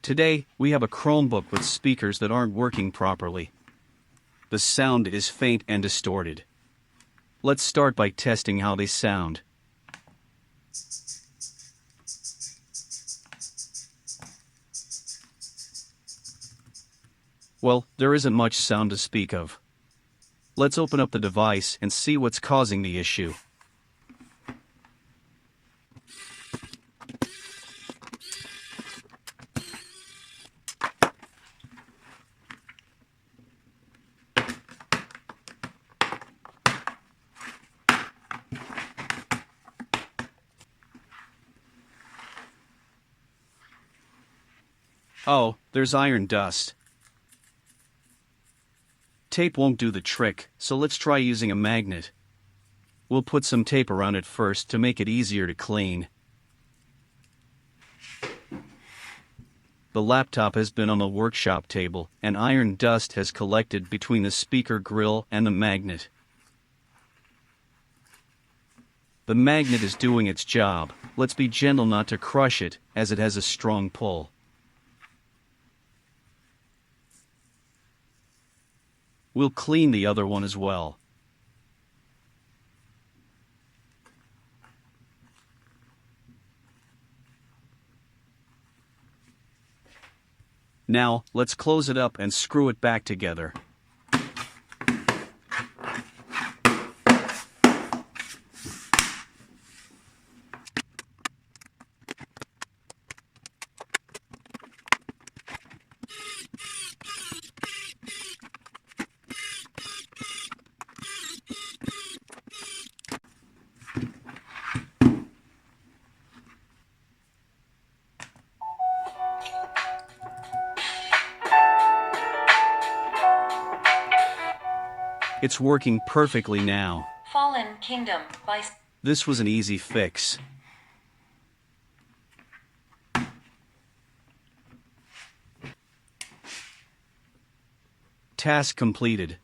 Today, we have a Chromebook with speakers that aren't working properly. The sound is faint and distorted. Let's start by testing how they sound. Well, there isn't much sound to speak of. Let's open up the device and see what's causing the issue. Oh, there's iron dust. Tape won't do the trick, so let's try using a magnet. We'll put some tape around it first to make it easier to clean. The laptop has been on the workshop table, and iron dust has collected between the speaker grill and the magnet. The magnet is doing its job. Let's be gentle not to crush it, as it has a strong pull. We'll clean the other one as well. Now, let's close it up and screw it back together. It's working perfectly now. Fallen Kingdom by... This was an easy fix. Task completed.